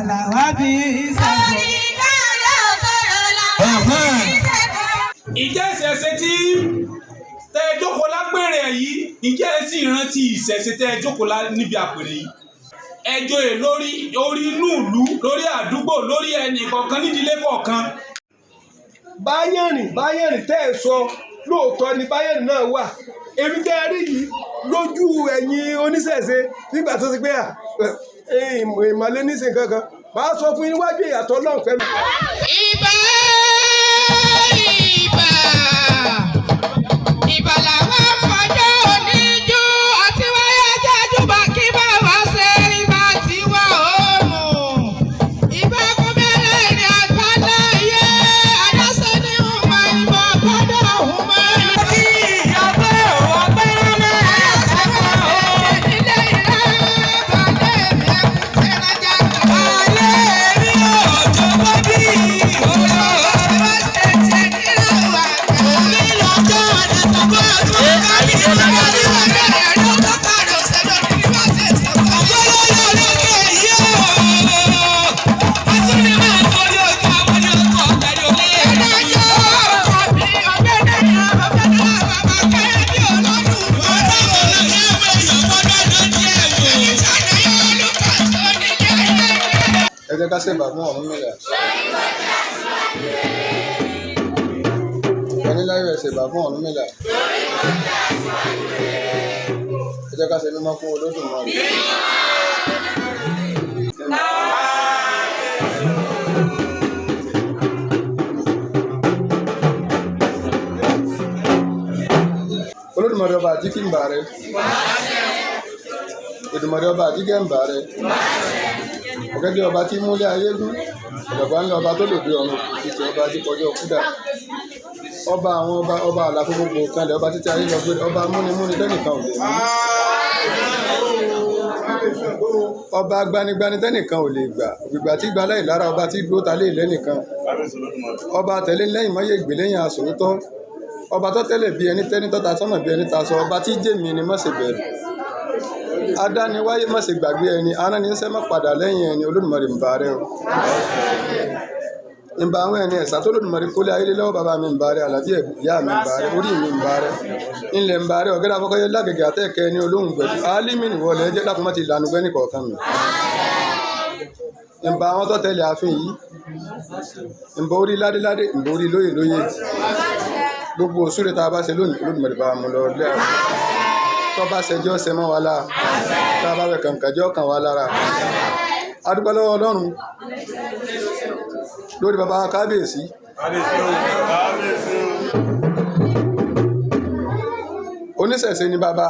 làwa bí sẹ́gun. Ìjẹ́ ìṣẹ̀ṣe tí tẹ́ ẹ jókòó lápẹ̀rẹ̀ yìí, ìjẹ́ ẹ sì rántí ìṣẹ̀ṣe tẹ́ ẹ jókòó níbi àpèrè yìí. Ẹjọ́ ẹ lórí inú ìlú, lórí àdúgbò, lórí ẹnì kọ̀ọ̀kan nídìílé kọ̀ọ̀kan. Báyẹ̀rìn tẹ́ ẹ sọ lóòótọ́ ni Báyẹ̀rìn náà wà. Èmi tẹ́ ẹ rí yìí lójú ẹ̀yin oníṣẹ̀ṣe nígbà tó ti pé ìmọ̀lẹ́ nísìnyí kankan. Màá sọ fún yín wájú ìyàtọ̀ Ọlọ́run pẹ̀lú. Ìbà ìbà làwọn fọjọ́ oníjú àti wáyé jẹ́júbà kí bàbá ṣe ìbà tiwa òmù. Ìbà kò bẹ̀rẹ̀ ìrìn àgbàlá yé adáṣẹ́ ní ìwọ̀n ìbà gbọ́dọ̀ òun mọ́. Kí ìyàgbé òwò gbẹ́rẹ́ mẹ́rin ṣẹ́kọ̀ọ́ nílé ìlà balẹ̀ mi ẹ̀rọ̀jà kan. Ayé rí òjò bọ́bí òjò bá ṣe ṣe nílò wà. Ẹ jẹ́ ká ṣèbà fún Ọ̀rúnmìlà. Ẹni láyọ̀ ẹ ṣèbà fún Ọ̀rúnmìlà. Ẹ jẹ́ ká ṣe mímọ́ fún Olódùmarè. Olódùmarè ọba àjíkí ń bà rẹ. Èdùmàrè ọba àjíkẹ́ ń bà rẹ. Ọ̀gẹ́gẹ́ ọba tí múlẹ̀ ayé gún. Ọ̀gbọ̀gbà ńlá ọba tó lòdì ọ̀run títí ọba tí kọjọ́ kúdà. Ọba àwọn ọba àlàfo gbogbo kanlẹ̀ ọba títí ayé lọ gbé ọba múnimúni tẹ́nìkan ò lè mú. Ọba gbanigbani tẹ́nìkan ò lè gbà. Ògbìgbà tí gba láì lára ọba tí dúró ta lé lẹ́nìkan. Ọba tẹ̀lé lẹ́yìn mọ́yé ìgbè lẹ́yìn àsòótọ́. Ọba tó tẹ́lẹ̀ bí ẹni tẹ́ni tọ́ta sọ́nà bí ẹni ta sọ. Ọba tí jèmi ni má ṣe bẹ̀rù. Adániwáyé má ṣe gbàgbé ẹni, arániṣẹ́ má padà lẹ́yìn ẹni. Olódùmarè ń bá rẹ o. Ń bá àwọn ẹni ẹ̀sà tó Olódùmarè kólé ayé lọ́wọ́ bàbá mi ń bá rẹ, àlàbí ìyá mi ń bá rẹ, orí mi ń bá rẹ. Ilẹ̀ ń bá rẹ, ọ̀gẹ́dẹ́ afọ́kọ́yé lágẹ̀gẹ̀ àtẹ̀kẹ́ ẹni olóhùn gbẹ̀dú. Álímì nìwọlẹ̀ ẹjẹ́ lákùn má ti lànà gbẹ́ni kọ̀ọ̀kan mi. Ń bá àwọn tó tẹ̀lé ààfin yìí. Ń bá orí ládéládé, ń bá orí lóyè lóyè. Gbogbo òṣùrè tá a bá ṣe lónìí Olódùmarè bá mú lọ lẹ́ tọ́ba ṣẹjọ́ ṣe mọ́ wa lára tá a bá wẹ̀ kàǹkàjọ́ kàn wá lára. A dúpẹ́ lọ́wọ́ Ọlọ́run lórí bàbá kábíyèsí. Oníṣẹ̀ṣe ni bàbá,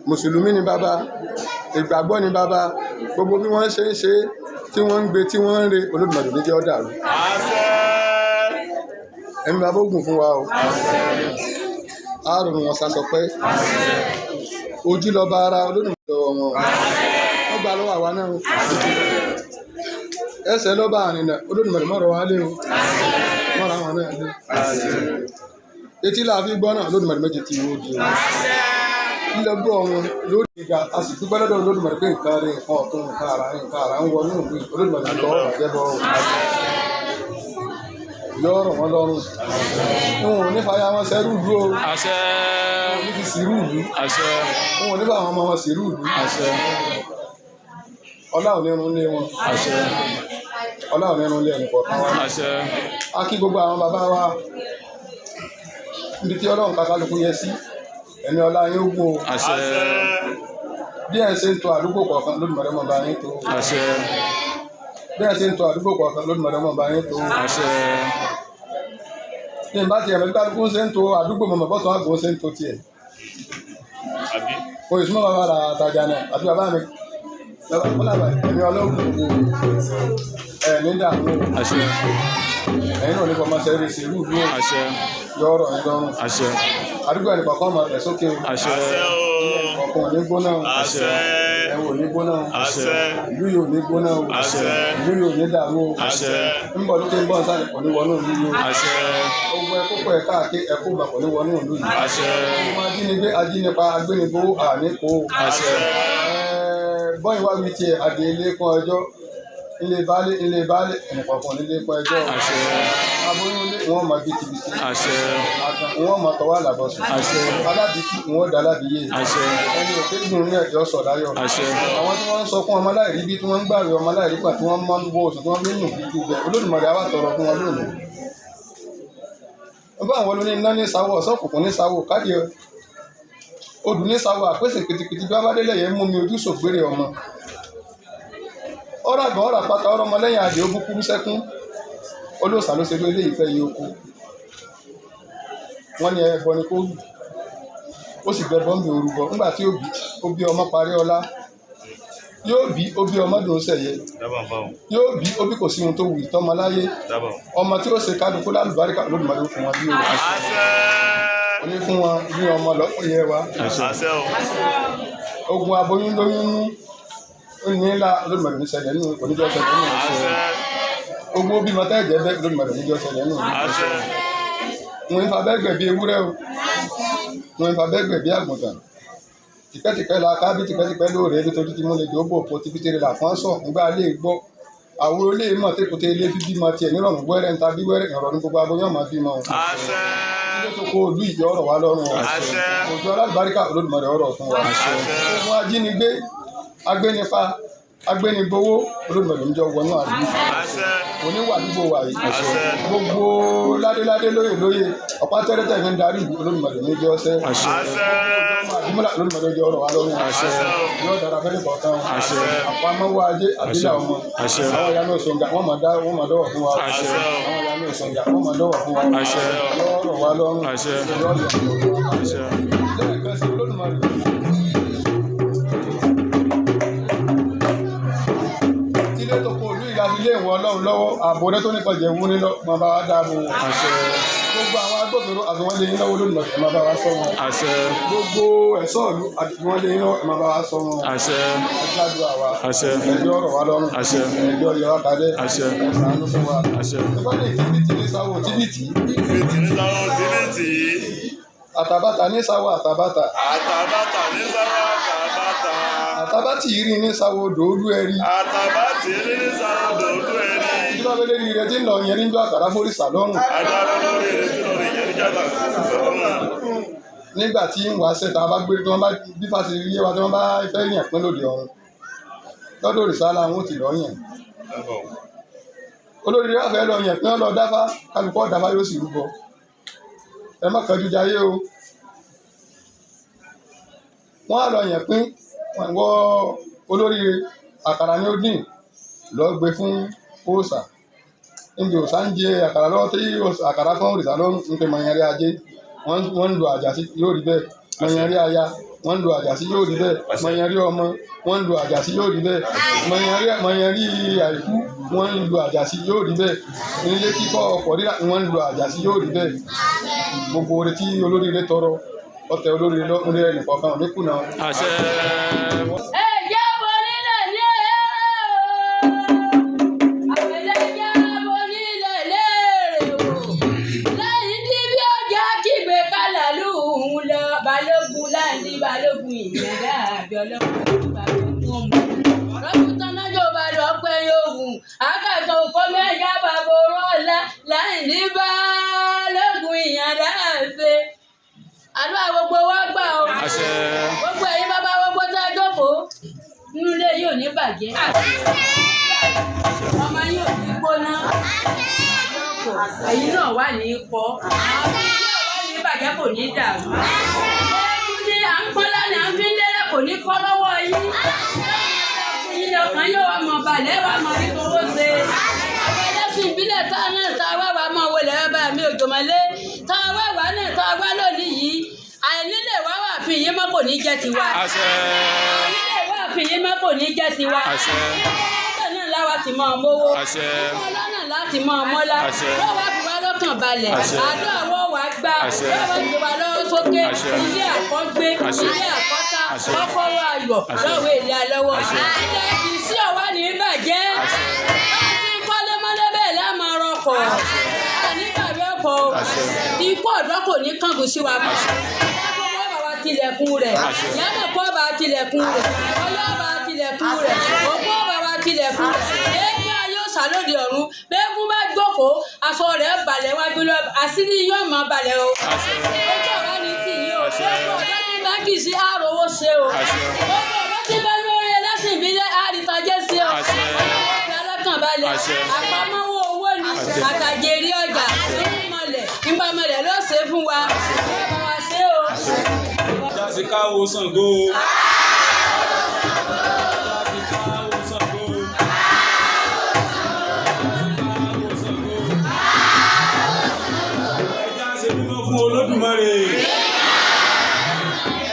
mùsùlùmí ni bàbá, ìgbàgbọ́ ni bàbá. Gbogbo bí wọ́n ṣe ń ṣe tí wọ́n ń gbé tí wọ́n ń re Olódùmarè ní jẹ́ ó dàrú. Ẹ̀mí bàbá ògùn fún wa o. Àrùn wọn sasọ pé ojú lọ bá ara Olódùmarè lọ́wọ́ wọn. Wọ́n gbà lọ́wọ́ àwa náà. Ẹsẹ̀ lọ́ bá àrìnà Olódùmarè mọ́rọ̀ wá lé o. Mọ́ra wọn náà lé. Etí là fi gbọ́ náà Olódùmarè méjì ti wó di o. Ilẹ̀ gbọ́ wọn lórí ìgbà a sì dúpẹ́ lọ́dọ̀ Olódùmarè pé nǹkan rẹ̀ nǹkan ọ̀tún nǹkan àrà ń wọnú ìlú Olódùmarè lọ́ bàjẹ́ bọ́ o. Lọ́rọ̀ wọn lọ́rùn. Wọn ò ní fàyà wọn sẹ́rù ìlú o. Àṣẹ. Wọn ò ní fi sírù ìlú. Àṣẹ. Wọn ò ní fà àwọn ọmọ wọn sírù ìlú. Àṣẹ. Ọlá ò ní run lé wọn. Àṣẹ. Ọlá ò ní run lé ẹnìkọ̀ọ̀kan wa. Àṣẹ. A kí gbogbo àwọn bàbá wa níbi tí Ọlọ́run kàkálùkù yẹ sí ẹni ọlá yín ó gùn o. Àṣẹ. Bí ẹ ṣe ń tò àdúgbò kọ̀ọ̀kan Olódùmarè mọ̀ bá yín tó. Àṣẹ. Bí ẹ ṣe ń tò àdúgbò kọ̀ọ̀kan Olódùmarè mọ̀ bá yín tó. Àṣẹ. Ní ìbá tiẹ̀ mẹ́ta kálukú ṣe ń tò àdúgbò mọ̀mọ́ bọ́tọ̀ àgbò ṣe ń tò tiẹ̀. Kò ì súnmọ́ bàbá àtàjà náà àti bàbá mi. Ẹ̀mí Ọlọ́run gbogbo ẹ̀mí dààmú. Àṣẹ. Ẹ̀yin náà ní kọ́ máa ṣe é sí irú ìlú Àṣẹ. yọ̀ọ̀rọ̀ ẹ̀ lọ́rùn. Àṣẹ. Àdúgbò ẹnì kọ̀ọ̀kan máa tẹ̀ sókè o. Àṣẹ. Ọ̀kan ò ní gbóná o. Àṣẹ. Ẹ̀wọ̀n ò ní gbóná o. Àṣẹ. Ìlú yìí ò ní gbóná o. Àṣẹ. Ìlú yìí ò ní dàrú o. Àṣẹ. ń bọ̀ lókè ń bọ̀ sáré kò ní wọnú ìlú yìí o. Àṣẹ. Gbogbo ẹ̀kọ́ ẹ̀ káàkiri ẹ̀kọ́ gbà kò ní wọnú ìlú yìí. Àṣẹ. Ọmọ ajínigbé ajínipa agbénigbó àníkó. Àṣẹ. Bọ́yìn wá wí tiẹ̀ adìyẹlé fún ọjọ́ ilé baálé ẹnìkọ̀ọ̀kan nílé pọ̀ ẹjọ́ aboyún ilé wọn mọ bìtìbìtì àgàn wọn mọ tọwọ́ àlàbọ̀sùn aládìkú wọn dá aládìyẹ ẹni òkè dùn ní ẹ̀jọ́ sọ̀ láyọ̀ àwọn tí wọ́n ń sọ fún ọmọ láìrí bí tí wọ́n ń gbàwé ọmọ láìrí gbà tí wọ́n máa ń bọ́ oṣù tí wọ́n fi ń yùn kúkú bẹ̀ Olódùmarè àwa tọrọ fún wọn lónìí fún àwọn olóní iná ní sáwọ ọ̀sọ́kùnkùn ní sáwọ káàdì odù ní sáwọ àpèsè pìtìpìtì bí abádélé yẹn mú mi ojú sògbére ọmọ ọ̀rọ̀ àgbọ̀n ọ̀rọ̀ àpáta ọ̀rọ̀ ọmọlẹ́yìn àdé ó búkúrú sẹ́kún olóòsà ló ṣe ló ilé ìfẹ́ yìí okú wọ́n ní ẹbọ ni kó lù ó sì gbẹ bọ́m̀bì orúbọ nígbà tí ó bí ọmọ parí ọlá yóò bí ó bí ọmọ dùn sẹ̀yẹ yóò bí ó bí kò sí ohun tó wù ìtọ́mọ láyé ọmọ tí ó ṣe kálukú lálùbáríkà Olódùmarè fún wọn bí o ní fún wọn bí ọmọ lọ́pọ̀ yẹ wa ogun aboyún lóyún ní ńlá Olódùmarè ní ṣẹlẹ̀ nínú oníjọ́ ṣẹlẹ̀ nínú ogun bímọ tẹ́jẹ̀ bẹ́ẹ̀ Olódùmarè níjọ́ ṣẹlẹ̀ nínú wọn ìfà bẹ́gbẹ̀ bí ewúrẹ́ o wọn ìfà bẹ́gbẹ̀ bí àgùntàn tìpẹ́tìpẹ́ la kábí tìpẹ́tìpẹ́ lóore nítorí tí mo lè dòbò pọ̀ tí fitere là fọ́n sọ̀ nígbà lè gbọ́ àwọn olè mọ̀ tẹ́kùtẹ́ ilé fi bímọ tiẹ̀ nírọ̀rùn wẹ́rẹ́ níta bí wẹ́rẹ́ ìrọ̀rùn ní gbogbo aboyún ọmọ bímọ o ilé tó kó olú ìjọ ọ̀rọ̀ wa lọ́rùn òjò alábàríkà Olódùmarè ọ̀rọ̀ fún wa ogun ajínigbé agbénipa agbénigbowó Olódùmarè ń jọ wọnú àdúgbò oníwà àdúgbò wa yìí gbogbo ládéládé lóyè ọ̀pá tẹ́rẹ́tẹ́ fi ń darí Olódùmarè ní jọ ṣẹ́ àdúmọ̀lá Olódùmarè jọ ọ̀rọ̀ wa lọ́rùn yóò dára fẹ́lẹ́ kọ̀ọ̀kan àpamọ́wọ́ ajé àbílà ọmọ àwọn ìyá náà sọ̀njà wọ́n máa dọ́wọ̀ fún wa àwọn ìyá náà sọ̀njà wọ́n máa dọ́wọ̀ fún wa yóò ọ̀rọ̀ wa lọ́rùn yóò lẹ́ẹ̀kan sí Olódùmarè. Ilé ìwọ Ọlọ́run lọ́wọ́ ààbò rẹ tó nípa jẹ̀wú nílọ máa bá wa dáàbò wọn. Gbogbo àwọn agbófinró àti wọn lè yín lọ́wọ́ lónìí ẹ̀ máa bá wa ṣọ́ wọn. Gbogbo ẹ̀ṣọ́ ìlú àti wọn lè yín lọ́wọ́ ẹ̀ máa bá wa ṣọ́ wọn. Ẹjọ́ àdúrà wa ẹjọ́ ọ̀rọ̀ wa lọ́rùn ẹjọ́ ìyá wa kalẹ̀ ẹ̀sánú fún wa. Ẹgbẹ́ ní tìbìtì ní sáwọ́ tìbìtì. Àtàbàtà ní sáwọ́ àtàbàtà. Àtàbàtì rí ní sáwọ́ dòólú ẹ̀rí. Àtàbàtì rí ní sáwọ́ dòólú ẹ̀rí. Ìjọba abẹ́lé ni ìrètí ń lọ yẹn níjọ́ àkàrà fórísà lọ́rùn. Nígbà tí ń wá sẹ́ta bá gbé tí wọ́n bá bí fásitì yé wa tí wọ́n bá fẹ́ yàn pín lòdì ọ̀run lọ́dọ̀ òrìṣàlá wọn ò ti lọ́ yàn. Olórí rẹ̀ fẹ́ lọ yàn pín lọ dáfá kálukọ́ dáfá yóò sì rúbọ. Ẹ má kánjú jayé o. Wọ́n á lọ yàn pín wọ olóríire àkàrà ní ó dín lọ gbé fún òòṣà níbi òòṣà ń jẹ àkàrà lọ́wọ́ tí àkàrà fún òrìṣà ló ń pe mọ̀nyẹ́rí ajé wọ́n ń lo àjàsí yóò rí bẹ́ẹ̀ mọ̀nyẹ́rí aya wọ́n ń lo àjàsí yóò rí bẹ́ẹ̀ mọ̀nyẹ́rí ọmọ wọ́n ń lo àjàsí yóò rí bẹ́ẹ̀ mọ̀nyẹ́rí àìkú wọ́n ń lo àjàsí yóò rí bẹ́ẹ̀ nílé kíkọ́ ọkọ̀ rírà wọ́n ń lo àjàsí yóò rí bẹ́ẹ̀ gbogbo oore tí olóríire tọrọ ọtẹ olóríire lọ́kùnrin rẹ̀ nìkan kan níkùnà. Balógun ìyẹ̀dá àbí ọlọ́pàá balógun ọmọ. Rọ́pù tánná yóò bá lọ pé yóò hù. Akẹ́kọ̀ọ́ òkú mẹ́jà bàbá ọlá láì ní balógun ìyẹ̀dá àbí. Àlọ́ gbogbo wa gbà o. Gbogbo ẹ̀yin bàbá gbogbo tá a jókòó. Inú ilé yóò ní bàjẹ́. Ọmọ yóò ní gbóná. Ẹ̀yin náà wà ní ipò. Àwọn yóò wà ní bàjẹ́ kò ní dàrú. Àǹkọ́lá ni à ń fi ń lélẹ̀ kò ní kọ́ lọ́wọ́ yín. Ilé ọkàn yóò wá mọ̀ balẹ̀ wá mọ̀ rí owó ṣe. Àwọn ẹlẹ́sìn ìbílẹ̀ tá a náà tá a wá wá mọ̀ wọlé bá mi ò jòmọ́lé. Tá a wá wá náà tá a wá lónìí yìí. Àìnílẹ̀ wá wà fi yín mọ́ kò ní jẹ́ tiwa. Àìnílẹ̀ wá fi yín mọ́ kò ní jẹ́ tiwa. Ọlọ́run náà láwa ti máa mówó. Ọlọ́run láti máa mọ́lá. Lọ́wọ́ fi wá lọ́kàn balẹ̀. Àdó àwọ̀ wá gbà. Lọ́wọ́ fi wá lọ́wọ́ sókè. Ilé àkọ́gbé. Ilé àkọ́ta. Kọ́kọ́rọ́ ayọ̀. Lọ́wọ́ èlé alọ́wọ́. Ilé ìsí ọ̀wá ní bàjẹ́. Láti kọ́lé mọ́lẹ́ bẹ́ẹ̀ láàmú ọkọ̀. Nígbàgbé ọkọ̀. Ikú ọ̀dọ́ kò ní kángun sí wa mọ́. Tilẹ̀kùn rẹ̀, yàrá kọ́ bá tilẹ̀kùn rẹ̀, ọlọ́ bá tilẹ̀kùn rẹ̀, òkú bá tilẹ̀kùn rẹ̀, ẹgbẹ́ sá lóde ọ̀run bẹ́ẹ̀gún bá jókòó aṣọ rẹ̀ balẹ̀ wájú lọ àṣírí yóò máa balẹ̀ o. ojú ọ̀rá ni tì yín o gbogbo ọ̀rá tí bá kì í sí àròwó ṣe o gbogbo ọ̀rá tí bá lórí ẹlẹ́sìn ìbílẹ̀ àrìtàjẹ́ ṣe o ọlọ́run alákànbalẹ̀ àpamọ́wọ́ owó ni àtàjèrè ọjà ìmọ̀lẹ̀ ló ṣe fún wa yóò bá wa ṣe o. jáde káwọ́ Ṣàngó. fún Olódùmarè.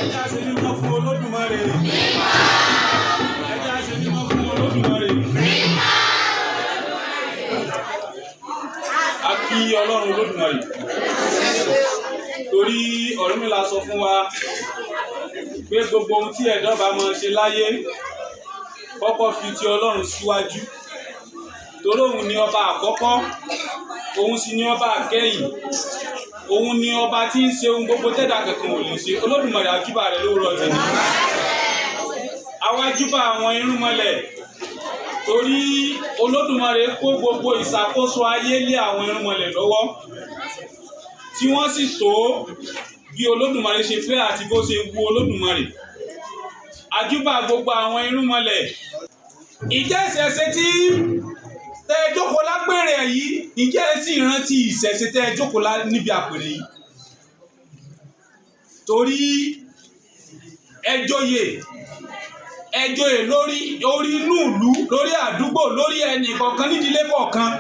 ẹja ṣe mímọ́ fún Olódùmarè. ẹja ṣe mímọ́ fún Olódùmarè. a kí Ọlọ́run Olódùmarè torí Ọ̀rúnmìlà sọ fún wa pé gbogbo ohun tí ẹ̀dá bá máa ṣe láyé kọ́kọ́ fi ti Ọlọ́run síwájú torí òun ni ọba àkọ́kọ́ òun sì ni ọba àkẹ́yìn òun ni ọba tí ń ṣe ohun gbogbo tẹ́dà kankan ò lè ṣe. Olódùmarè àjúbà rẹ̀ lówùrọ̀ tẹ̀lé àwa júbà àwọn irúnmọlẹ̀ torí Olódùmarè kó gbogbo ìṣàkóso ayé lé àwọn irúnmọlẹ̀ lọ́wọ́ tí wọ́n sì tó bí Olódùmarè ṣe fẹ́ àti bó ṣe wu Olódùmarè. àjúbà gbogbo àwọn irúnmọlẹ̀. ìjẹ́ ìṣẹ̀ṣe tí tẹ́ ẹ jókòó lápẹ̀rẹ̀ yìí ìjẹ́ ẹ sì rántí ìṣẹ̀ṣe tẹ́ ẹ jókòó níbi àpèrè yìí torí ẹ joyè lórí inú ìlú lórí àdúgbò lórí ẹnì kọ̀ọ̀kan nídìílé kọ̀ọ̀kan.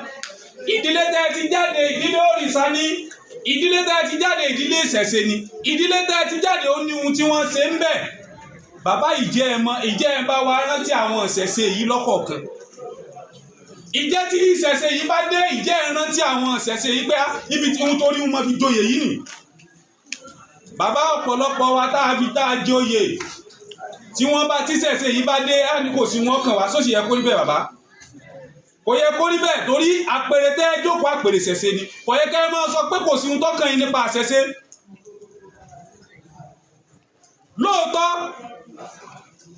ìdílé tẹ́ ẹ ti jáde ìdílé òrìṣà ni ìdílé tẹ́ ẹ ti jáde ìdílé ìṣẹ̀ṣe ni ìdílé tẹ́ ẹ ti jáde ó ní ohun tí wọ́n ṣe ń bẹ̀. bàbá ìjẹ́ ẹ bá wa rántí àwọn ìṣẹ̀ṣe yìí lọ́kọ̀ọ̀kan. ìjẹ́ tí ìṣẹ̀ṣe yìí bá dé ìjẹ́ ẹ rántí àwọn ìṣẹ̀ṣe yìí pé ibi tí ohun tó rí wọn fi joyè yìí nì. bàbá ọ̀pọ̀lọpọ̀ wa tá a joyè tí wọ́n bá tí ìṣẹ̀ṣe yìí bá dé á ní kò sí wọn kàn wá sóṣì yẹ kó rí bẹ́ẹ̀ bàbá. kò yẹ kó rí bẹ́ẹ̀ torí àpèrè tẹ́ ẹ jókòó àpèrè ìṣẹ̀ṣe ni kò yẹ kẹ́ ẹ máa sọ pé kò sí ohun tó kàn yín nípa ìṣẹ̀ṣe. lóòótọ́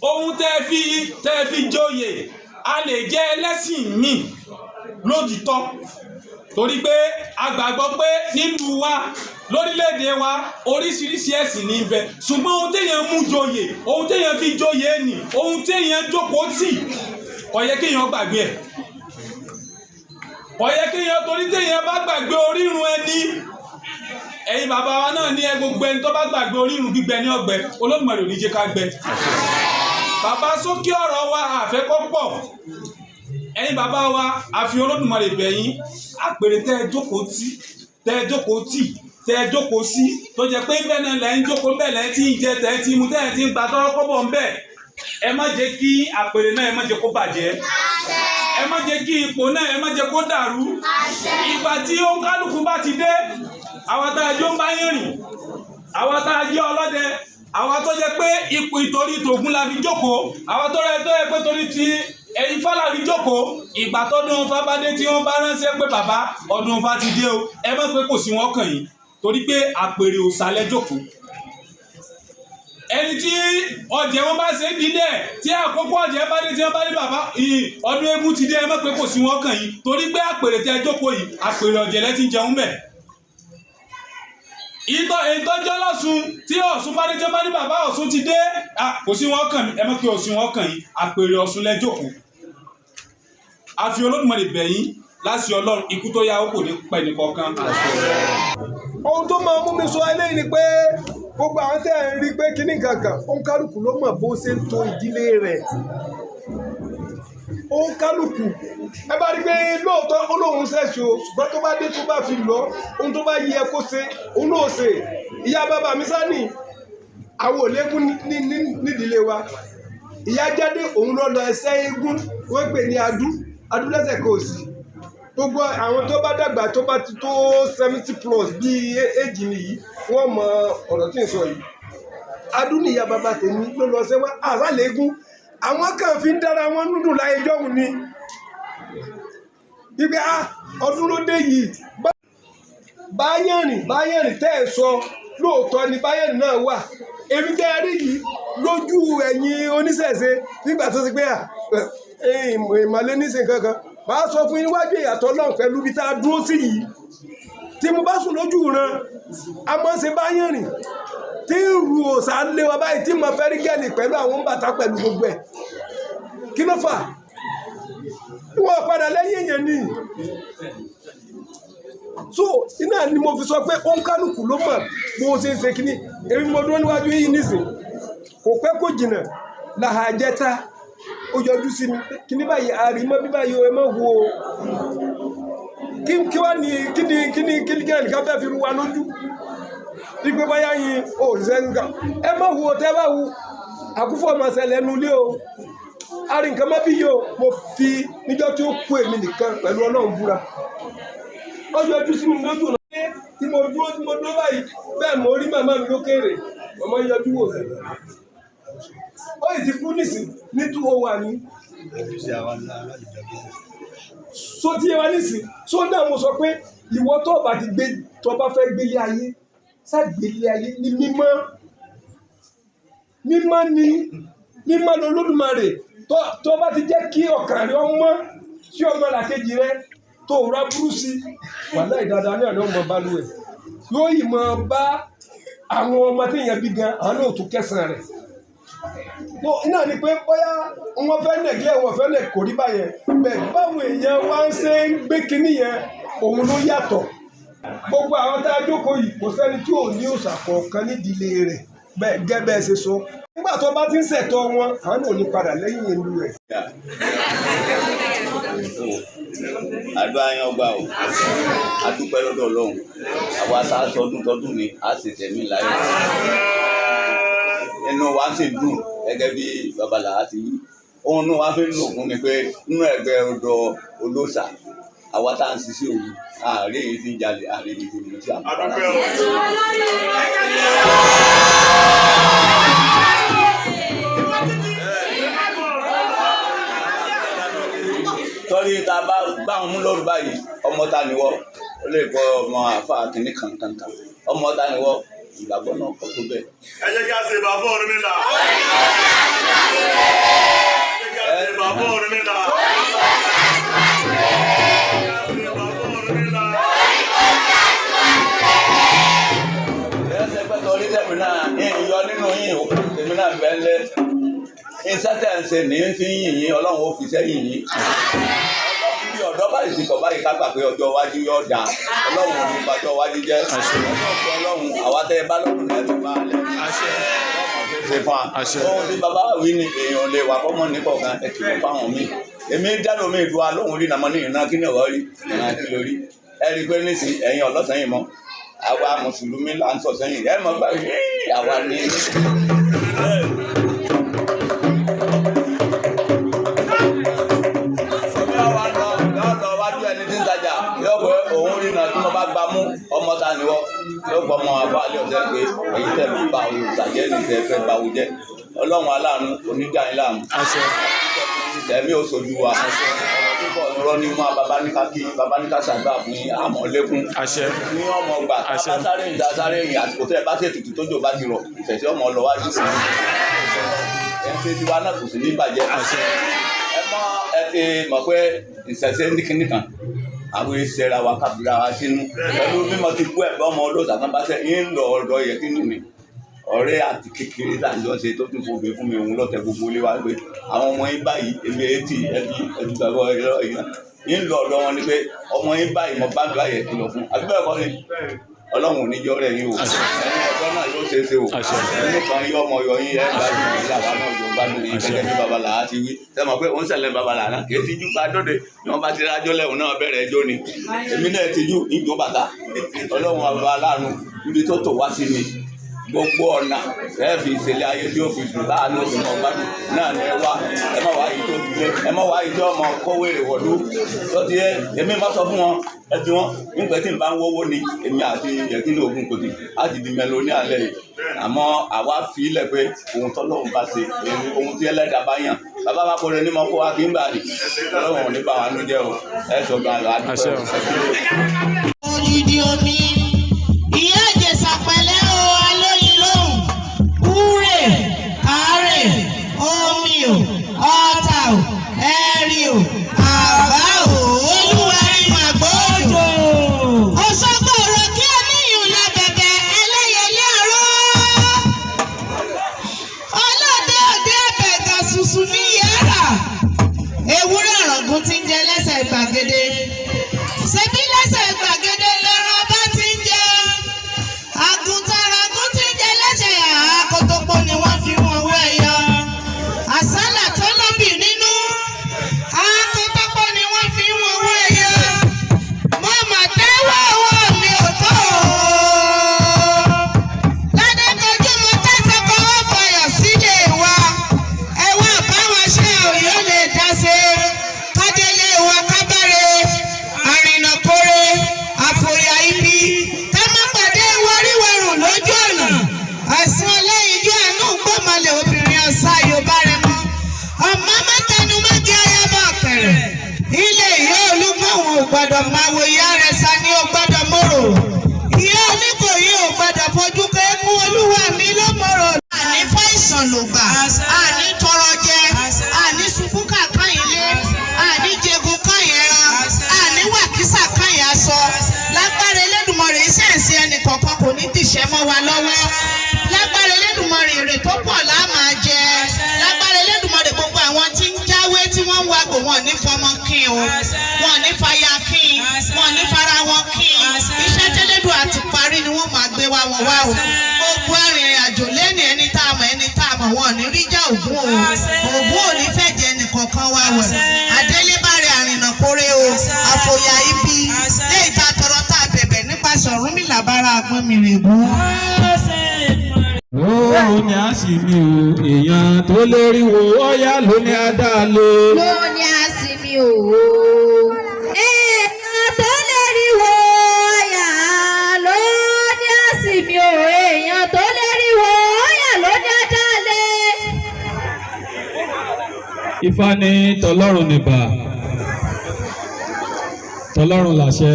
ohun tẹ́ ẹ fi joyè a lè jẹ́ ẹlẹ́sìn míì lójútọ́ torí pé a gbàgbọ́ pé nílùú wa lórílẹ̀‐èdè wa oríṣiríṣi ẹ̀sìn ní ibẹ̀ ṣùgbọ́n ohun téèyàn mú joyè ohun téèyàn fi joyè nì ohun téèyàn jókòó tì kò yẹ kéèyàn gbàgbé ẹ̀ kò yẹ kéèyàn torí téèyàn bá gbàgbé orírun ẹni ẹ̀yin bàbá wa náà ní ẹ gbogbo ẹni tó bá gbàgbé orírun gbígbẹ ní ọgbẹ Olódùmarè ò ní jẹ́ ká gbẹ. bàbá sókè ọ̀rọ̀ wa àfẹ́kọ́ pọ̀ ẹ̀yin bàbá wa àfi Olódùmarè bẹ̀yìn àpèrè tẹ́ ẹ jókòó sí tó jẹ́ pé bẹ́ẹ̀ náà lẹ́yìn jókòó bẹ́ẹ̀ lẹ́yìn tí ń jẹ tẹ́ ẹ ti mu tẹ́ ẹ ti ń gba tọ́rọ́ kọ́bọ̀ ń bẹ̀ ẹ má jẹ́ kí àpèrè náà ẹ má jẹ́ kó bàjẹ́ ẹ má jẹ́ kí ipò náà ẹ má jẹ́ kó dàrú ìgbà tí òǹkálùkù bá ti dé àwọn tá a jọ ń bá yín rìn àwọn tá a jẹ́ ọlọ́dẹ àwọn tó jẹ́ pé ipò ìtorí tògún la fi jókòó àwọn tó yẹ pé torí ti ẹ̀yin fọlá fi jókòó ìgbà tọdún Ifá bá dé tí wọ́n bá ránṣẹ́ pé bàbá ọdún Ifá ti dé o ẹ má pé kò sí wọn kàn yín torí pé àpèrè òsàlẹ̀ jókòó ẹni tí ọjẹ wọn bá ṣe ń dílé tí àkókò ọjẹ bá dé tí wọ́n bá dé bàbá ọdún eégún ti dé ẹ má pé kò sí wọn kàn yín torí pé àpèrè tẹ́ jókòó yìí àpèrè ọ̀jẹ̀lẹ̀ ti jẹun bẹ̀. ìtọ́jọ́ lọ́sùn tí Ọ̀ṣun bá dé tí wọ́n bá dé bàbá Ọ̀ṣun ti dé kò sí wọn kàn ẹ má pé kò sí wọn kàn yín àpèrè Ọ̀ṣun lẹ jókòó. a fi Olódùmarè bẹ̀yìn láti Ọlọ́run ikú tó yá ó kò ní pẹ́ nìkankan. ohun tó máa mú mi sọ eléyìí ni pé gbogbo àwọn tẹ́ ẹ̀ ń rí pé kíní kankan òǹkálùkù ló mọ̀ bó ṣe ń to ìdílé rẹ̀ òǹkálùkù ẹ bá rí pé lóòótọ́ olóhùn ṣẹ̀ṣẹ̀ o ṣùgbọ́n tó bá dé tó bá fi lọ ohun tó bá yẹ kó ṣe òun náà ṣe ìyá bàbá mi sani àwọn òlégún nídìílé wa ìyá jáde òun lọ ẹsẹ̀ eégún wọ́n pè ní adúlẹ́sẹ̀ kò sí gbogbo àwọn tó bá dàgbà tó bá ti tó 70+ bíi èjì nìyí wọ́n mọ ọ̀rọ̀ tí ń sọ yìí adúnìyá bàbá tèmi ló lọ sẹ́wọ́n àzálẹ́gún àwọn kan fi ń dára wọn nùdùn láyé jọ́hún ni ibi ọdún ló dé yìí báyẹ̀rìn tẹ́ ẹ̀ sọ lóòótọ́ ni báyẹ̀rìn náà wà èmi tẹ́ ẹ rí yìí lójú ẹ̀yin oníṣẹ̀ṣe nígbà tó ti pé ìmọ̀lẹ́ níṣẹ́ kankan màá sọ fún yín níwájú ìyàtọ̀ náà pẹ̀lú ibi tá a dúró sí yìí tí mo bá sùn lójú ran a máa ń ṣe báyẹn rìn tí ń ru òòsà lé wa báyìí tí mo fẹ́ rí gẹ́ẹ̀lì pẹ̀lú àwọn bàtà pẹ̀lú gbogbo ẹ̀ kí ló fà wọ́n padà lẹ́yìn èèyàn ni so iná ni mo fi sọ pé ó ń kálukú ló mọ̀ bó ṣe ń ṣe kíní èmi mo dúró níwájú yìí nísìn kò pẹ́ kò jìnnà làhàjẹta ó yọjú sí mi kíní báyìí àrímọ́ bí báyìí ẹ má wo kí wá ní kíní nìkan fẹ́ fi ru wa lójú wípé báyà yín ò ṣiṣẹ́ nǹkan ẹ má wo tẹ́ bá wo àkúfọ̀ ọmọ ṣẹlẹ̀ nu ilé o àrí nǹkan má bí yìí o mo fi níjọ́ tí ó kú èmi nìkan pẹ̀lú Ọlọ́run búra ó yọjú sí mi lójú ọ̀nà tí mo dúró báyìí bẹ́ẹ̀ mo rí màmá mi lókèrè màmá yọjú wò mí ó yìí ti kú nísìn ní 201 ní so tí yẹ wá nísìn so náà mo sọ pé ìwọ tó bá ti gbé tó bá fẹ́ gbélé ayé ságbélé ayé ní mímọ́ ni Olódùmarè tó bá ti jẹ́ kí ọkàn rẹ ọmọ sí ọmọ làkejì rẹ tó rà burú sí wàláhì dáadáa ní àná ọmọ balùwẹ̀ yóò yìí mọ bá àwọn ọmọ tí èèyàn bí gan àwọn náà tún kẹsàn-án rẹ̀ iná ni pé bóyá wọn fẹ́ nẹ̀gílẹ̀ wọn fẹ́ nẹ̀ kò rí báyẹn bẹ́ẹ̀ báwọn èèyàn wá ń ṣe ń gbé kinní yẹn òun ló yàtọ̀ gbogbo àwọn tá a jókòó yìí kò sẹ́ni tí ò ní òòṣà kọ̀ọ̀kan nídìílé rẹ̀ bẹ́ẹ̀ gẹ́ bẹ́ẹ̀ ṣe sọ nígbà tó bá ti ń ṣẹ̀tọ́ wọn àwọn náà ò ní padà lẹ́yìn ìlú rẹ̀. àdúrà yẹn ọgbà o adúpẹ́ lọ́dọ̀ Ọlọ́run àwa tá a sọ ọdún tọdún ni a sì tẹ̀mí láyé inú wa sì dùn gẹ́gẹ́ bí babalà ti yí ohun inú wa fi ń lò fún mi pé nínú ẹgbẹ́ ọ̀dọ́ olóòṣà àwa tá à ń ṣiṣẹ́ òru ààrẹ yìí ti ń jalè ààrẹ yìí ti ń mutí àmọ́ tọ́lí tá a bá gbá wọn mú lọ́rùn báyìí ọmọ ta ni wọ́ ó lè kọ́ ọmọ àfa kìnnì kankan ọmọ ta ni wọ́ ìgbàgbọ́ náà kọ́ tó bẹ́ẹ̀. ẹ jẹ́ kí a ṣe ìbà fún Ọ̀rúnmìlà. ẹ jẹ́ kí a ṣe ìbà fún Ọ̀rúnmìlà. ẹsẹ̀ pẹ́tọ́ orí tẹ̀mí náà yọ nínú yín o tẹ̀mí náà bẹ́ẹ̀ lẹ́ ìsátẹ̀ǹsẹ̀ ní fi yìn yín Ọlọ́run ó fi sẹ́yìn yín bí ọ̀dọ́ báyìí ti kọ̀ báyìí ká gbà pé ọjọ́ iwájú yóò dáa Ọlọ́run ò ní bàjọ́ iwájú jẹ́ Ọlọ́run àwa tẹ́ ẹ bá lọ́rùn náà ti bá a lẹ̀ ṣe fún wa ohun tí bàbá wí ni èèyàn lè wà fọ́mọ́ nípa ọ̀gá ẹ̀ kì í fáwọn míì èmi dánú mi ìdúrà lóhùn rí nàmọ́ ní ìrìnà kí ni ọ̀rọ̀ rí ìrìnà kí lórí ẹ rí i pé nísìn ẹ̀yin ọlọ́sẹ̀yìn mọ́ àwa mùsùlùmí là ń sọ sẹ́yìn ẹ mọ̀ gbà àwa ní. òun rí náà tí mo bá gbà mú ọmọ ta ni wọ́ yóò gbọ́ ọmọ àbáálẹ̀ ọ̀sẹ̀ pé èyí tẹ̀ mí bá òun ìtàjẹ́ ní tẹ̀ fẹ́ bá òun jẹ́ Ọlọ́run aláàánú onídàáyín láàmú tẹ̀mí ò sojú wa púpọ̀ ọ̀rọ̀ ní mú babaníká ṣàgbà fún àmọ̀lẹ́kùn ní ọmọ ọgbà sáré ìjà sáré ìyìn àsìkò tẹ́ ẹ bá ṣètùtù tójò bá ti rọ̀ ìfẹ̀sí ọmọ ọlọ́wájú sí ẹ ń ṣe tiwa náà kò sí ní ìbàjẹ́ ẹ ti mọ̀ pé ìṣẹ̀ṣẹ̀ nìkan àwọn ìṣẹ̀ra wa káfíńra wa sínú pẹ̀lú mímọ ti kú ẹ̀bọ́ ọmọ olóòṣà kan bá ṣe ń lọ ọ̀dọ̀ yẹ kí nìyí ọ̀rẹ́ àti kékeré tàjọ ṣe tó tún fòbè fún mi òun lọ́tẹ̀ gbogbo ilé wa pé àwọn ọmọ yín báyìí èmi etí ẹdùgbàgbọ́ ẹ̀rọ ìyá ń lọ ọ̀dọ̀ wọn ni pé ọmọ yín báyìí mo bá ń báyìí kìlọ̀ fún àbí bẹ́ẹ̀ kọ́ ni Ọlọ́run ò ní jọ́ rẹ̀ yín o ẹni ọjọ́ náà yóò ṣe é ṣe o ẹni kan yọ ọmọ yọ yín ẹ̀ gbádùn yín làwa náà yóò gbádùn yín gẹ́gẹ́ bí babalà á ti wí sẹ́mọ̀ pé òun ṣẹlẹ̀ babalà náà kì í tijú bá dóde ni wọ́n bá ti rájọ́ lẹ́hùn náà bẹ̀rẹ̀ ẹjọ́ ni èmi náà tijú ìjó bàtà Ọlọ́run àbá aláàánú ibi tó tò wá sí ni gbogbo ọ̀nà ẹ fi ìṣẹ̀lẹ̀ ayé tí ó fi dùn láàánú òfin náà gbádùn náà ni ẹ má wá yìí tó dúró ẹ má wá yìí tí ọmọ kówèrè wọ̀lú tó ti ẹ èmi má sọ fún wọn ẹ ti wọn nígbà tí n bá ń wọ́wọ́ ni èmi àti yẹ̀kínní ogun kò tí á ti di mẹ́lò ní alẹ́ yìí àmọ́ àwa fi ilẹ̀ pé ohun tọ́lọ́run bá ṣe ohun tí ẹlẹ́dàá bá yàn bàbá bá kọ́ ní mọ́ kó wá kí n gbà ní Ọlọ́run ò ní bá wa nú jẹ́ o ẹ sọ gbà lọ adúpẹ́ o. Odidi omi ìyá Ìjẹ̀ṣà pẹ̀lẹ́ o alóyin lóhùn kúrè àárẹ̀ omi o ọ̀tà o ẹ̀rì o àbá o. gbàgede. Ṣebí lẹ́sẹ̀ gbàgede lẹ́ran bá ti ń jẹ. Àgùntàn ti ń jẹ lẹ́sẹ̀ àkótópó ni wọ́n fi wọn wọ ẹ̀yọ. Àsálà tó lóbì nínú. Àkótópó ni wọ́n fi wọn wọ ẹ̀yọ. Mo mà tẹ́wọ́ ọwọ́ mi ò tó o. Ládékojú mo tẹ́sẹ̀ kọ́wọ́ bọ̀yọ̀ sílé wa. Ẹ wá báwọn ṣe òye ó lè dá sí. Kádélé wa kábàárẹ̀. Àrìnàkórè. Àfòyà ibi. Ká má pàdé wọríwọrùn lójú ọ̀nà. Àìsàn ọlẹ́yinjú àánú gbọ́mọlẹ̀ obìnrin ọ̀sá Yorùbá rẹ̀ mọ́. Ọmọ mẹ́tẹnu méjì ayábọ̀ ọ̀kẹ̀rẹ̀. Ilé ìyá Olúgbọ̀n ò gbọ́dọ̀ máa wo ìyá rẹ̀ sa ni ó gbọ́dọ̀ mòrò. Ìyá Oníkòyí ò gbọ́dọ̀ fojú kéékù Olúwa mi ló mòrò. Àní fáìsàn ló gbà, àní tọrọ jẹ, àní sunkún kàkán ilé, àní jẹgun káyẹ̀ ẹran, àní wàkísà káyẹ̀ aṣọ. Lágbára Elédùmarè iṣẹ́ ìsìn ẹnì kọ̀ọ̀kan kò ní dìṣẹ́ mọ́ wa lọ́wọ́. Lágbára Elédùmarè èrè tó pọ̀ lá máa jẹ. Lágbára Elédùmarè gbogbo àwọn tí ń jáwé tí wọ́n ń wagò wọn ní fọmọ kí o, wọn ní fàyà kí, wọn ní fara wọn kí. Iṣẹ́ tẹ́lẹ̀dùn àti parí ni wọ́n máa gbé wa wọ̀ wá o. Gbogbo arìnrìn àjò lẹ́nu ẹni tá a mọ̀ wọn ní ríjà Ògún o. Ògún ò ní fẹ́ jẹ ẹnìkankan wa wẹ̀. Adélébárẹ̀ Àrìnàkórè o. Àfòyà ibi. Lé ìta tọrọ tá a bẹ̀bẹ̀ nípasẹ̀ Ọ̀rúnmìlà bára agbọ́n mi rè gún. Ó ní a sì mi o, èèyàn tó lérí wo ọ̀yá ló ní a dá lé. Ló ní a sì mi o, èèyàn tó lérí wo ọ̀yá ló ní a sì mi o, èèyàn tó lérí wo ọ̀yá ló ní a dá lé. Ifá ní tọlọ́run nìbà, tọlọ́run làṣẹ.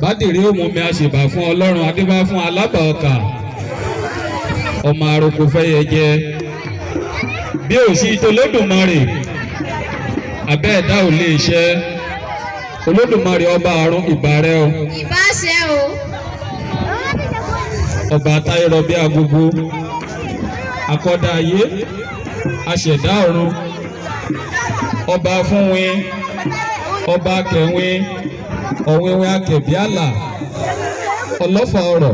Bádìrí òmùmí àṣìbà fún Ọlọ́run adébá fún alábà ọkà ọmọ àròkò fẹ́yẹ jẹ bí ò sí tolódùmarè abẹ́ ẹ̀dá ò lè ṣẹ Olódùmarè ọba àrùn ìbàrẹ́ o. Ìbáṣẹ o. Ọba táyọrọ bí agogo akọ́dá ayé aṣẹ̀dá ọ̀run ọba fúnwin ọba kẹwin ọ̀wẹ́wẹ́ akẹ̀bíàlà ọlọ́fà ọ̀rọ̀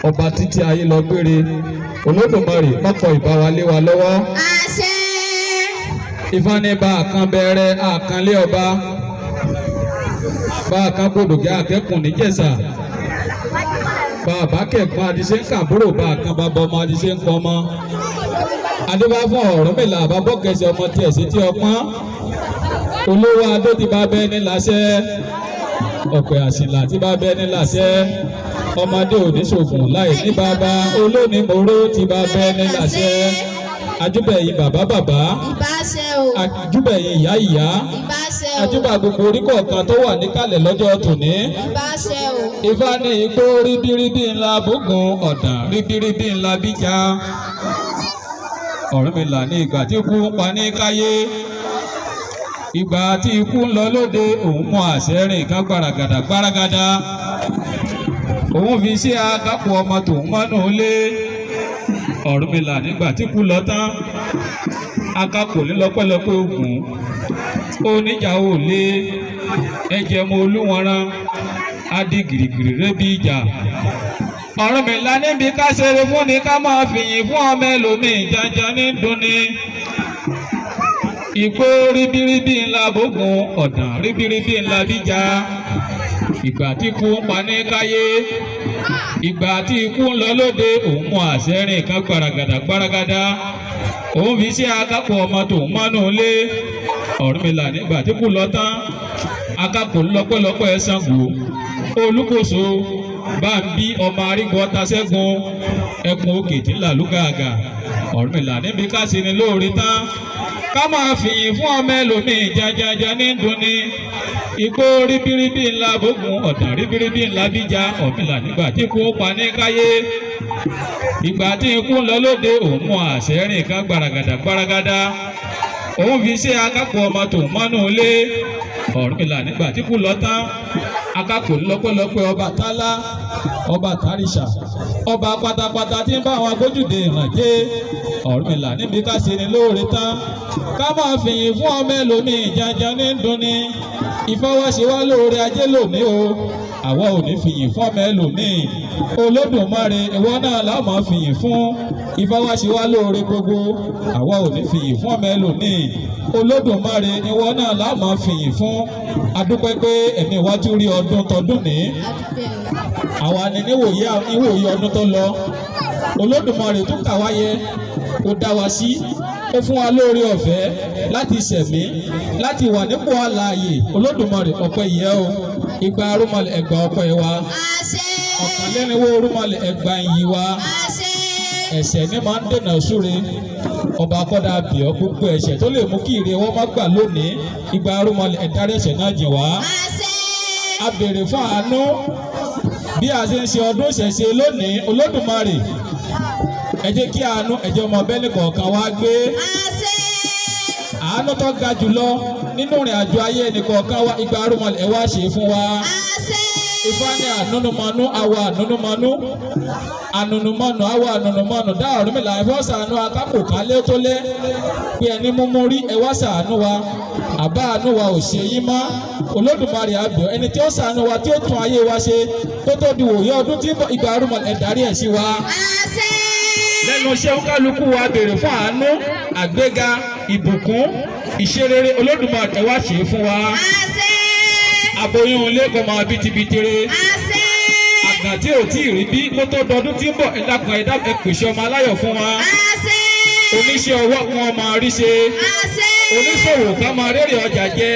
ọba títí ayé lọ gbére Olódùmarè mọ́kọ ìbáwálé wa lọ́wọ́. Àṣẹ. Ifá ní bá àkàn bẹ̀rẹ̀ àkànlé ọba bá àkàn gbòdògé akẹ́kùn níjẹ̀ṣà bá àbákẹ́gbọ́n adìsẹ́ ń kàbúrò bá àkàn bàbá ọmọ adìsẹ́ ń kọ́ ọmọ adébá fún Ọ̀rúnmìlà àbábọ́kẹsẹ̀ ọmọ tiẹ̀ sí tí ọpọ́n olówó adó ti bá bẹ́ẹ̀ ní láṣẹ ọ̀pẹ̀ àṣìlá ti bá bẹ́ẹ̀ ní láṣẹ ọmọdé oníṣògùn láì ní bàbá olónímọ̀ró ti bá bẹ́ẹ̀ ní láṣẹ ajúbẹ̀yìn bàbá bàbá Ìbáṣẹ o. ajúbẹ̀yìn ìyá ìyá Ìbáṣẹ o. ajúbà gbogbo orí kọ̀ọ̀kan tó wà níkàlẹ̀ lọ́jọ́ tòní. Ìbáṣẹ o. Ifá ní igbó ríbíríbí ńlá bógun ọ̀dàn ríbíríbí ńlá bíjà Ọ̀rúnmìlà ní ìgbà tí ikú ń pa ní káyé ìgbà tí ikú ń lọ lóde òun mú àṣẹ rìn kan gbaragada òun fi ṣe akápò ọmọ tòun mọ́nú lé Ọ̀rúnmìlà nígbà tí ikú lọ tán akápò nílọpẹ́lọpẹ́ Ògún oníjà ò lé ẹ̀jẹ̀ mọ Olúwọ̀nrán adi gìrìgìrì rẹ́bí ìjà Ọ̀rúnmìlà níbi ká ṣeré fún ni ká máa fìyìn fún ọmọ ẹlòmíì jàǹjàǹ ní dunni igbó ríbíríbí ńlá bógun ọ̀dàn ríbíríbí ńlá bíjà ìgbà tí ikú ń pa ní káyé ìgbà tí ikú ń lọ lóde òun mú àṣẹ rìn kan gbaragada òun fi ṣe akápò ọmọ tòun mọ́nú lé Ọ̀rúnmìlà nígbà tí ikú lọ tán akápò lọ́pẹ́lọpẹ́ Ṣàngó Olúkòso bá ń bí ọmọ arígbọ́ tasẹ́gun ẹkùn òkè tí ń là lúgàgà Ọ̀rúnmìlà níbi ká sí ni lóore tán ká máa fìyìn fún ọmọ ẹlòmíì jajaja ní dunni igbó ríbíríbí ńlá bógun ọ̀dàn ríbíríbí ńlá bíjà Ọ̀rúnmìlà nígbà tí ikú pa ní káyé ìgbà tí ikú ń lọ lóde òun mú àṣẹ rìn kan gbaragada òun fi ṣe akápò ọmọ tó mọ́nú ilé Ọ̀rúnmìlà nígbà tí kú lọ tán akápò lọ́pẹ́lọpẹ́ Ọbàtálá ọba tàríṣà ọba pátápátá tí ń bá àwọn agbójúde ìrànjẹ Ọ̀rúnmìlà níbi ká ṣe ni lóore tán ká máa fìyìn fún ọmọ ẹlòmíì janjan ní dunni ìfọwọ́sowá lóore ajé lónìí o àwa ò ní fìyìn fún ọmọ ẹlòmíì Olódùmarè ìwọ náà la máa fìyìn fún ìfọwọ́sowá lóore gbogbo àwa ò ní fìyìn fún ọmọ ẹlòmíì Olódùmarè ìwọ náà la máa fìyìn fún adúpẹ́ pé ẹ̀mí wa tún rí ọdún tọdún ní àwa ni níwòye ọdún tó lọ Olódùmarè tún kà wáyé ó dá wa sí ó fún wa lóore ọ̀fẹ́ láti ṣẹ̀mí láti wà nípò àlàyé Olódùmarè ọpẹ́ yẹ o igba arúmọlẹ̀ ẹgbà ọpẹ́ wa ọ̀kànlẹ́rìnwó orúmọlẹ̀ ẹgbà ìyìn wa ẹ̀ṣẹ̀ ní máa ń dènà súre ọba akọ́dà bíọ́ gbogbo ẹ̀ṣẹ̀ tó lè mú kí ire wọn má gbà lónìí igba arúmọlẹ̀ ẹ̀dárí ẹ̀ṣẹ̀ náà jìn wá a béèrè fún àánú bí a ṣe ń ṣe ọdún ìṣẹ̀ṣe lónìí Olódùmarè ẹ jẹ́ kí àánú ẹ̀jẹ̀ ọmọ bẹ́ẹ̀ni kọ̀ọ̀kan wá gbé àánú tó ga jùlọ nínú ìrìn àjò ayé ẹnìkọ̀ọ̀kan wa igba arúmọlẹ̀ ẹ wá ṣe fún wa Ifá ní ànúnumọ́nú àwa ànúnumọ́nú ànúnumọ́nú àwa ànúnumọ́nú dá Ọ̀rúnmìlà ẹ̀fọ́ ṣàánú akápò kálé tó lé pé ẹni múmú rí ẹ wá ṣàánú wa àbá àánú wa ò ṣe yín mọ́ Olódùmarè àbíọ́ ẹni tí ó ṣàánú wa tí ó tún ayé wa ṣe tó tó di wòye ọdún tí igba arúmọlẹ̀ ẹ darí ẹ̀ sí wa lẹ́nu iṣẹ́ kálukú wa béèrè fún àánú àgbéga ìbùkún ìṣerere Olódùmarè ẹ wá ṣe fún wa aboyún ilé kò máa bìtìbìtìrẹ àgbà tí ò tí ì rí bí kó tó dọdún tí ń bọ̀ ẹ dákun ẹ pèsè ọmọ aláyọ̀ fún wa oníṣẹ́ ọwọ́ wọn máa rí ṣe oníṣòwò ká máa rérè ọjà jẹ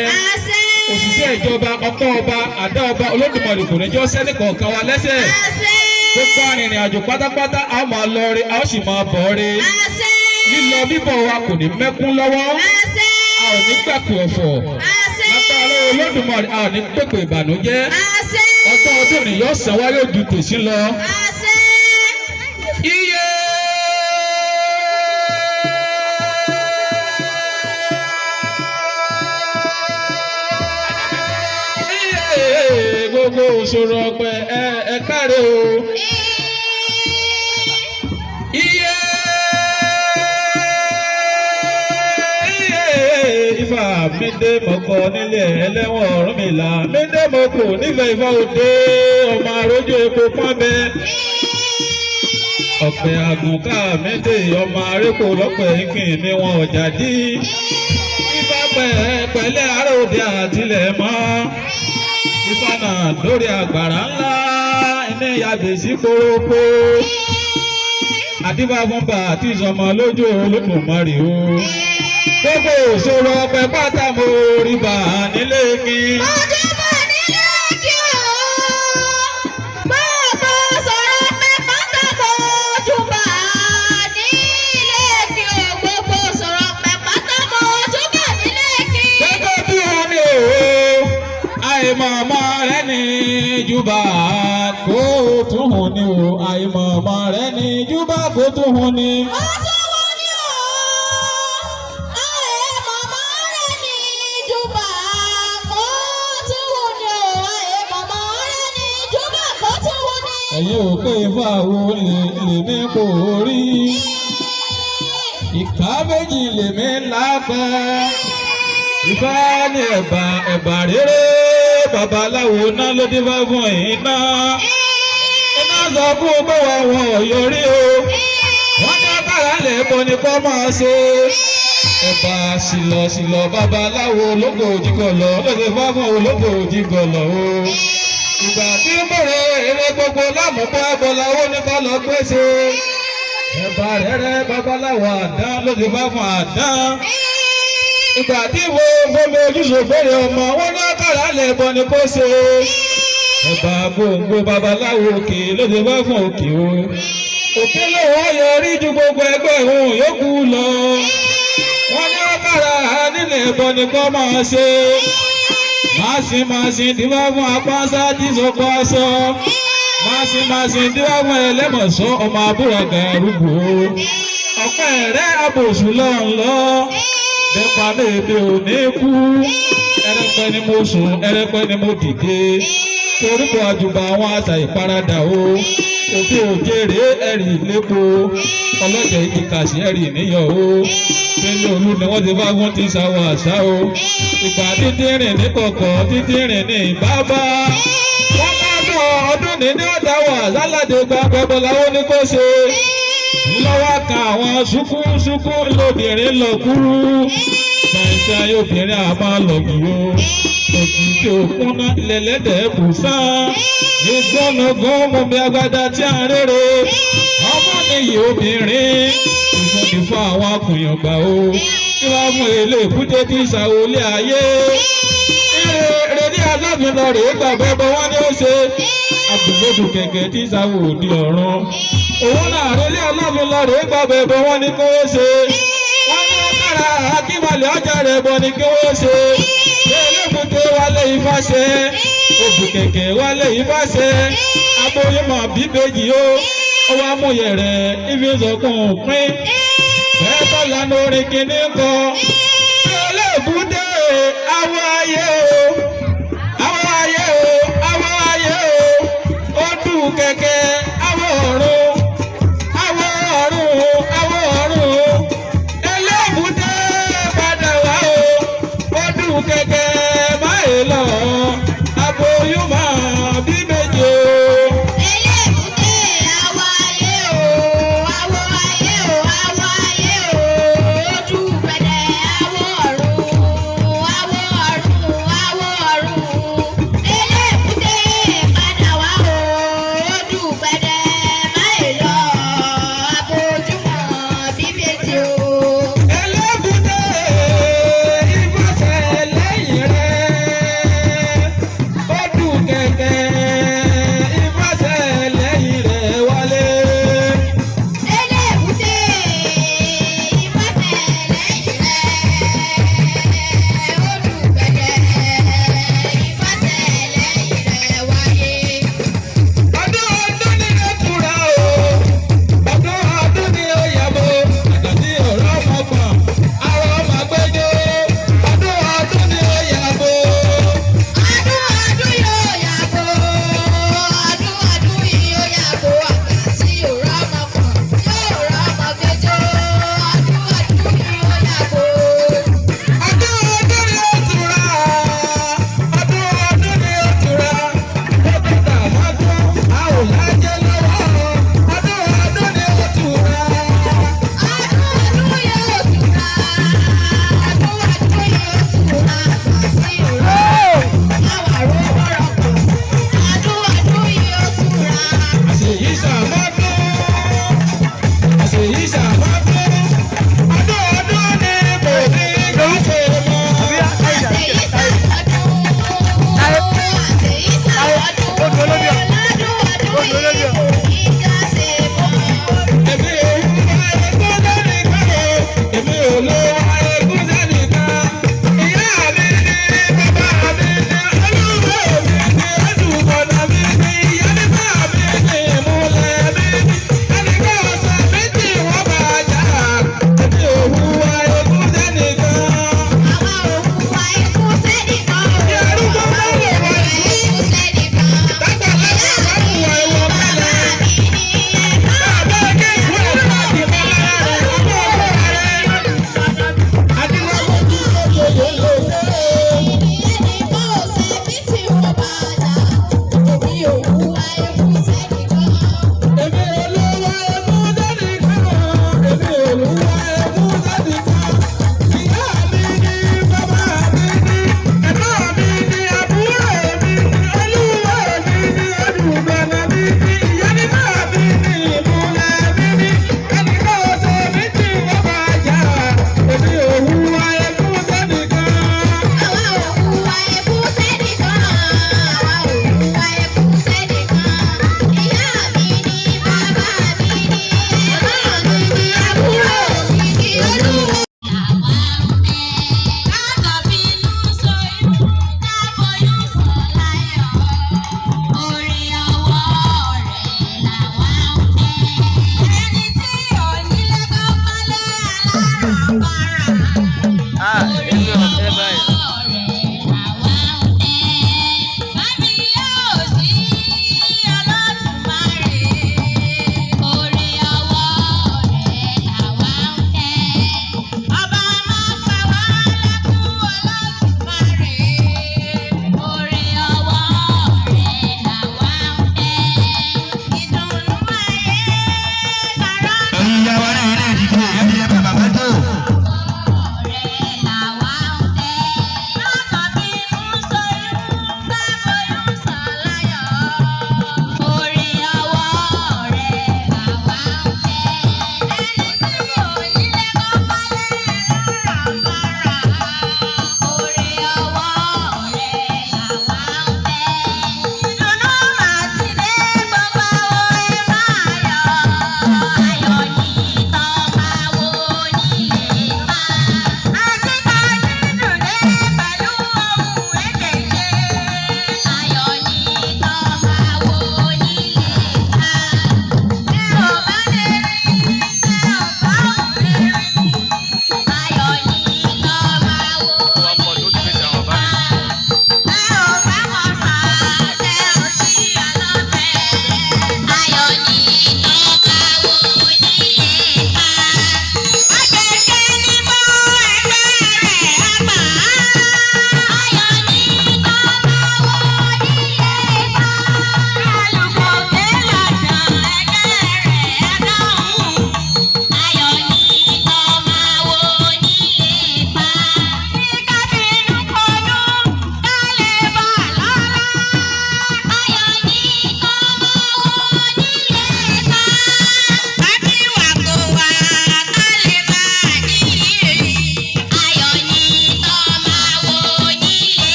òṣìṣẹ́ ìjọba ọkọ ọba àdá ọba Olódùmarè kò ní jọ́ sẹ́ni kọ̀ọ̀kan wa lẹ́sẹ̀ gbogbo arìnrìn àjò pátápátá a máa lọ re a ó sì máa bọ̀ re lílọ bíbọ̀ wa kò ní mẹ́kún lọ́wọ́ a ò ní gbàpè ọ̀fọ̀ lágbára Olódùmarè a ò ní pèpè ìbànújẹ́ ọdún ni yóò sàn wá yóò ju tòsí lọ. Iye gbogbo òṣòro ọpẹ ẹ káre o. Iye Ifá mídé mọ̀kọ nílé ẹlẹ́wọ̀n Ọ̀rúnmìlà mídé mọ̀kọ nífẹ̀ẹ́ Ifá òde ọmọ àrójò epo pọ́nbẹ. Ọ̀pẹ àgùnká mídé ọmọ arékò lọ́pẹ̀ ìkìn mi wọn ọ̀jà dí. Ifá pẹ̀lẹ́ àròdì àtìlẹ̀ mọ́. Ifá náà lórí àgbàrá ńlá iná ìyàbẹ̀sí kórópó. Àdìbà fún bá àti ìsọmọ lójú Olódùmarè o. Gbogbo òṣòro ọpẹ pátá mo rí bá nílé mi. Ojú bá nílé kí o. Gbogbo sọ̀rọ̀ pé pátá mo ojú bá nílé kí o. Gbogbo sọ̀rọ̀ pé pátá mo ojú bá nílé kí. Gbogbo bí wọn ní òwò àìmọ̀ọ́mọ́ rẹ̀ ní júbà kó tún hùn ní o. Àìmọ̀ọ́mọ́ rẹ̀ ní júbà kó tún hùn ní. Ẹ̀yin ò pé Ifá wo lèmi kò rí ìka méjì lèmi lápẹ́ Ifá ní ẹ̀bà rere babaláwo náà ló dé bá fún iná iná sọ fún bọ́wọ́ wọn ò yọrí o wọ́n ní agbára lè bọ́ ní kọ́ máa ṣe ẹ̀bà ṣìlọ̀ṣìlọ̀ babaláwo ológo òjìgọ̀lọ̀ ló dé bá fún ológo òjìgọ̀lọ̀ o. Ìgbà tí ń bèrè èrè gbogbo lámùpá bọ́láwó ní ká lọ pèsè. Ẹ̀bà rẹ̀rẹ̀ babaláwo àdán ló ti bá fún àdán. Ìgbà tí wo gbogbo ojúṣe fèrè ọmọ wọn ní àkàrà lẹ̀bọ̀ ní kó ṣe. Ẹ̀bà gbòǹgbò babaláwo òkè ló ti bá fún òkè o. Òkè lòun yọrí ju gbogbo ẹgbẹ́ òun yòókù lọ. Wọ́n ní àkàrà nílẹ̀ ẹ̀bọ̀ ní kó máa ṣe. Máṣin tí wọ́n fún apáṣá tí sọkọ aṣọ. Máṣin tí wọ́n fún ẹlẹ́mọ̀ṣọ́ ọmọ àbúrò gàrúgbò. Ọ̀pẹ rẹ̀ àbòsù lọ́nlọ́. nípa léde òní kú ẹrẹpẹ ni mo sùn ẹrẹpẹ ni mo dìde torúkọ àjùbà àwọn àṣà ìparadà o òbí òjèrè ẹ̀rì lépo ọlọ́jẹ̀ ìkàsí ẹ̀rì níyọ̀ o pẹ̀lú olú ni wọ́n ti bá wọ́n ti ṣàwọ̀ àṣà o ìgbà títí rìn ní kọ̀kọ̀ títí rìn ní bàbá wọ́n máa bọ̀ ọdún ní ọ̀dáwọ̀ àṣálàdé gba gbogbo làwọn ní kó ṣe lọ́wọ́ kan àwọn ṣúkúṣúkú lóbìnrin lọ kúrú ṣàìṣàì obìnrin àmọ́ lọ́gìrò òkìkí òkúnná lẹ́lẹ́dẹ̀ kù sán ìgbọ́nàgún mọ̀mí agbádá tí a ń rere ọmọ nìyí obìnrin ìfọ̀nì fún àwọn akùnyàn gbà o tí wọ́n mú èlé èkúté tí ìṣàwọlé ayé eré ní aláàfin lọ rèé gbàgbẹ́ bọ́ wọ́n ní ó ṣe àgbègbè kẹ̀kẹ́ tí ìṣàwọ̀ òdi ọ̀run òun náà rélé aláàfin lọ rèé gbàgbẹ́ bọ́ wọ́n ní kó ó ṣe wọ́n ní ó kára akínbalẹ̀ ọjà rẹ̀ bọ̀ ní kó ó ṣe elébùté wálé ìfàṣẹ òbù kẹ̀kẹ́ wálé ìfàṣẹ aboyúnmọ̀ bíbélì o ọwọ́ amúyẹ rẹ̀ ibi ìsọ̀kùn pín bẹ́ẹ̀ tó lànà orin kìíní kọ elébùté awọ ayé o awọ ayé o awọ ayé o ó dùn kẹ̀kẹ́ awọ ọ̀run awọ ọ̀run awọ ọ̀run elébùté padà wá o ó dùn kẹ̀kẹ́ lọ aboyúnmọ̀ bíbélì o. elébùté awọ ayé o awọ ayé o awọ ayé o ojú pẹ̀lẹ́ awọ ọ̀run awọ ọ̀run awọ ọ̀run elébùté padà wá o ojú pẹ̀lẹ́ máì lọ aboyúnmọ̀ bíbélì o. elébùté ìfọ̀sẹ̀ lẹ́yìn rẹ̀.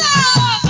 Bọ́lá.